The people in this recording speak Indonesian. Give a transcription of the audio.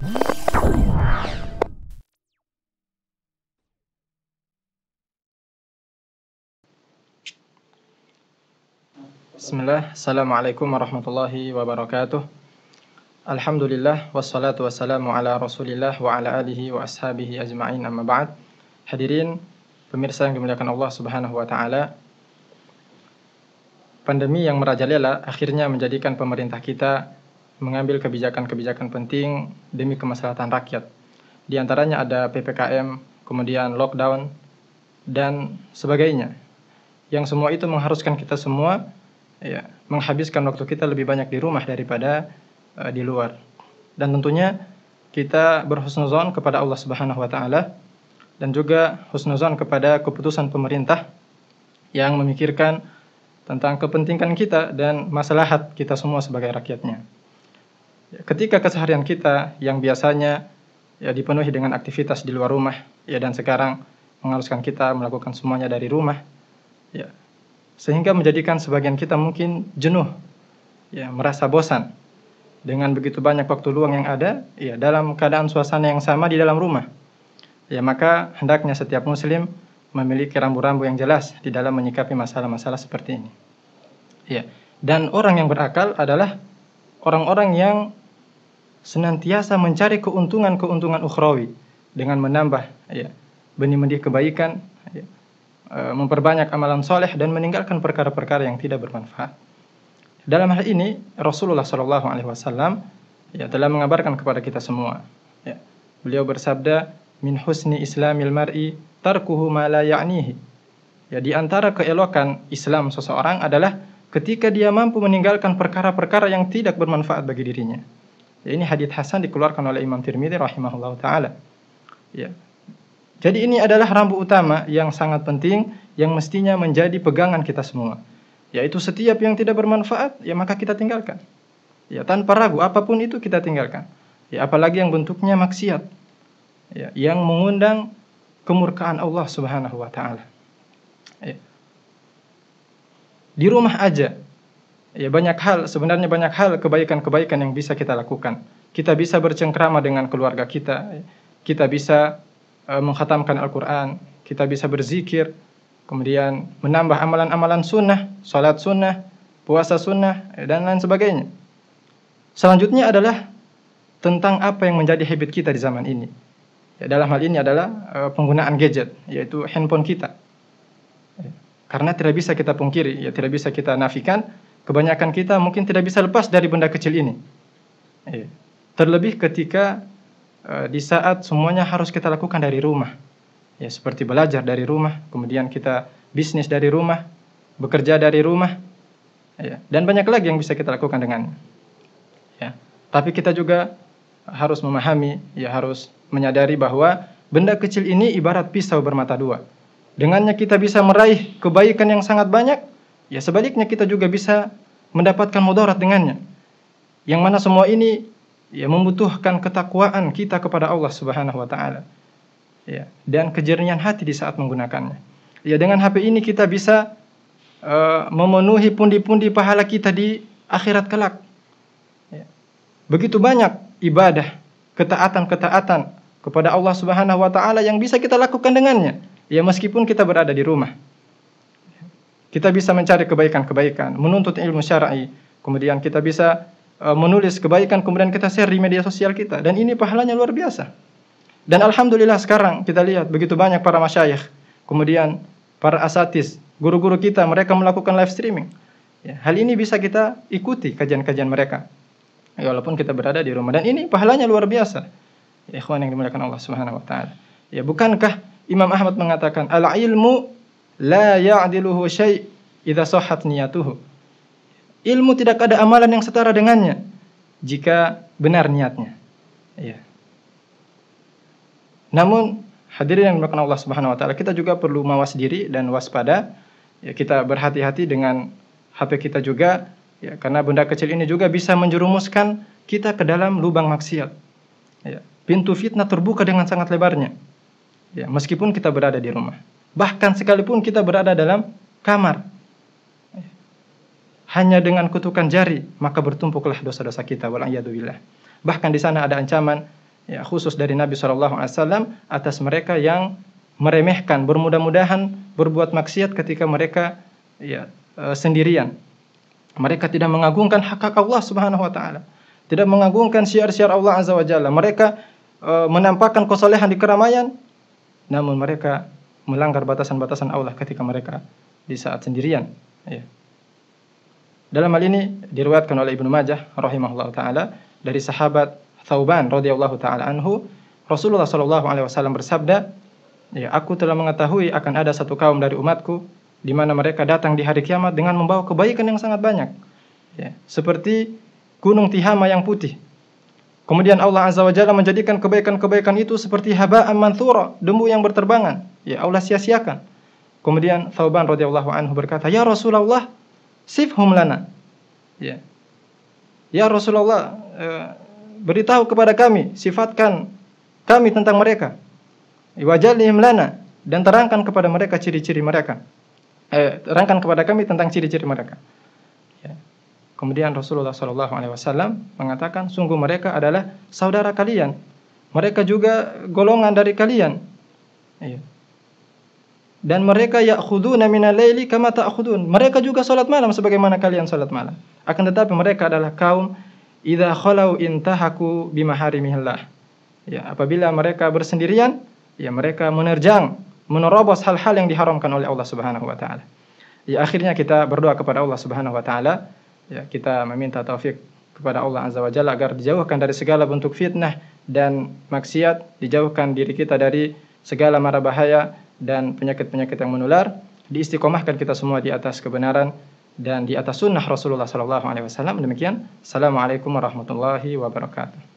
Bismillah, Assalamualaikum warahmatullahi wabarakatuh. Alhamdulillah, wassalatu wassalamu ala rasulillah wa ala alihi wa ashabihi ajma'in, amma ba'd. Hadirin pemirsa yang dimuliakan Allah subhanahu wa ta'ala, pandemi yang merajalela akhirnya menjadikan pemerintah kita mengambil kebijakan-kebijakan penting demi kemaslahatan rakyat. Di antaranya ada PPKM, kemudian lockdown, dan sebagainya. Yang semua itu mengharuskan kita semua menghabiskan waktu kita lebih banyak di rumah daripada di luar. Dan tentunya kita berhusnuzon kepada Allah Subhanahu wa taala dan juga husnuzon kepada keputusan pemerintah yang memikirkan tentang kepentingan kita dan maslahat kita semua sebagai rakyatnya. Ketika keseharian kita yang biasanya dipenuhi dengan aktivitas di luar rumah, dan sekarang mengharuskan kita melakukan semuanya dari rumah, sehingga menjadikan sebagian kita mungkin jenuh, merasa bosan dengan begitu banyak waktu luang yang ada, dalam keadaan suasana yang sama di dalam rumah. Maka hendaknya setiap muslim memiliki rambu-rambu yang jelas di dalam menyikapi masalah-masalah seperti ini. Dan orang yang berakal adalah orang-orang yang senantiasa mencari keuntungan-keuntungan ukhrawi dengan menambah benih-benih kebaikan, memperbanyak amalan soleh dan meninggalkan perkara-perkara yang tidak bermanfaat. Dalam hal ini Rasulullah SAW telah mengabarkan kepada kita semua. Beliau bersabda, min husni islamil mar'i tarkuhu ma la ya'nihi. Di antara keelokan Islam seseorang adalah ketika dia mampu meninggalkan perkara-perkara yang tidak bermanfaat bagi dirinya. Ini hadits hasan dikeluarkan oleh Imam Tirmidzi rahimahullahu taala. Jadi ini adalah rambu utama yang sangat penting yang mestinya menjadi pegangan kita semua. Yaitu setiap yang tidak bermanfaat, maka kita tinggalkan. Tanpa ragu, apapun itu kita tinggalkan. Apalagi yang bentuknya maksiat, yang mengundang kemurkaan Allah Subhanahu wa taala. Di rumah aja, sebenarnya banyak hal kebaikan-kebaikan yang bisa kita lakukan. Kita bisa bercengkrama dengan keluarga kita, kita bisa mengkhatamkan Al-Quran, kita bisa berzikir, kemudian menambah amalan-amalan sunnah, salat sunnah, puasa sunnah, dan lain sebagainya. Selanjutnya adalah tentang apa yang menjadi habit kita di zaman ini. Dalam hal ini adalah penggunaan gadget, yaitu handphone kita. Karena tidak bisa kita pungkiri, tidak bisa kita nafikan, kebanyakan kita mungkin tidak bisa lepas dari benda kecil ini. Terlebih ketika di saat semuanya harus kita lakukan dari rumah. Seperti belajar dari rumah, kemudian kita bisnis dari rumah, bekerja dari rumah, dan banyak lagi yang bisa kita lakukan dengannya. Tapi kita juga harus memahami, harus menyadari bahwa benda kecil ini ibarat pisau bermata dua. Dengannya kita bisa meraih kebaikan yang sangat banyak, sebaliknya kita juga bisa mendapatkan mudarat dengannya. Yang mana semua ini membutuhkan ketakwaan kita kepada Allah Subhanahu wa taala. Dan kejernihan hati di saat menggunakannya. Dengan HP ini kita bisa memenuhi pundi-pundi pahala kita di akhirat kelak. Begitu banyak ibadah, ketaatan-ketaatan kepada Allah Subhanahu wa taala yang bisa kita lakukan dengannya. Meskipun kita berada di rumah. Kita bisa mencari kebaikan-kebaikan, menuntut ilmu syar'i, kemudian kita bisa menulis kebaikan, kemudian kita share di media sosial kita, dan ini pahalanya luar biasa. Dan alhamdulillah sekarang kita lihat begitu banyak para masyayikh, kemudian para asatiz, guru-guru kita, mereka melakukan live streaming. Hal ini bisa kita ikuti kajian-kajian mereka, walaupun kita berada di rumah. Dan ini pahalanya luar biasa. Ikhwan yang dimuliakan Allah Subhanahu wa taala. Bukankah Imam Ahmad mengatakan, al-ilmu la ya'diluhu syai' idza sahhat niyatuhu. Ilmu tidak ada amalan yang setara dengannya jika benar niatnya. Namun hadirin yang dimuliakan Allah Subhanahu wa taala, kita juga perlu mawas diri dan waspada. Kita berhati-hati dengan HP kita juga, karena benda kecil ini juga bisa menjerumuskan kita ke dalam lubang maksiat. Pintu fitnah terbuka dengan sangat lebarnya. Meskipun kita berada di rumah, bahkan sekalipun kita berada dalam kamar, hanya dengan kutukan jari maka bertumpuklah dosa-dosa kita, wal'iyadu billah. Bahkan di sana ada ancaman ya, khusus dari Nabi SAW atas mereka yang meremehkan, bermudah-mudahan berbuat maksiat ketika mereka ya, sendirian. Mereka tidak mengagungkan hak-hak Allah Subhanahu wa taala, tidak mengagungkan syiar-syiar Allah Azza wa Jalla. Mereka menampakkan kesalehan di keramaian, namun mereka melanggar batasan-batasan Allah ketika mereka di saat sendirian. Ya. Dalam hal ini diriwayatkan oleh Ibnu Majah rahimahullah taala dari sahabat Thauban radhiyallahu taala anhu, Rasulullah sallallahu alaihi wasallam bersabda, ya, aku telah mengetahui akan ada satu kaum dari umatku di mana mereka datang di hari kiamat dengan membawa kebaikan yang sangat banyak. Ya, seperti gunung Tihama yang putih. Kemudian Allah Azza wa Jalla menjadikan kebaikan-kebaikan itu seperti haba'an manthura, debu yang berterbangan. Ya, Allah sia-siakan. Kemudian Thauban radhiyallahu anhu berkata, "Ya Rasulullah, sifhum lana." Ya. Ya Rasulullah, beritahu kepada kami, sifatkan kami tentang mereka. Wajallihim lana, dan terangkan kepada mereka ciri-ciri mereka. Terangkan kepada kami tentang ciri-ciri mereka. Ya. Kemudian Rasulullah SAW mengatakan, sungguh mereka adalah saudara kalian. Mereka juga golongan dari kalian. Ya. Dan mereka ya'khuduna minal laili kama ta'khudun. Mereka juga salat malam sebagaimana kalian salat malam. Akan tetapi mereka adalah kaum idza khalau intahaku bimaharimillah. Ya, apabila mereka bersendirian, ya mereka menerjang, menerobos hal-hal yang diharamkan oleh Allah Subhanahu wa taala. Ya, akhirnya kita berdoa kepada Allah Subhanahu wa taala, ya, kita meminta taufik kepada Allah Azza wa Jalla agar dijauhkan dari segala bentuk fitnah dan maksiat, dijauhkan diri kita dari segala mara bahaya dan penyakit-penyakit yang menular, diistiqomahkan kita semua di atas kebenaran dan di atas sunnah Rasulullah sallallahu alaihi wasallam. Demikian. Assalamualaikum warahmatullahi wabarakatuh.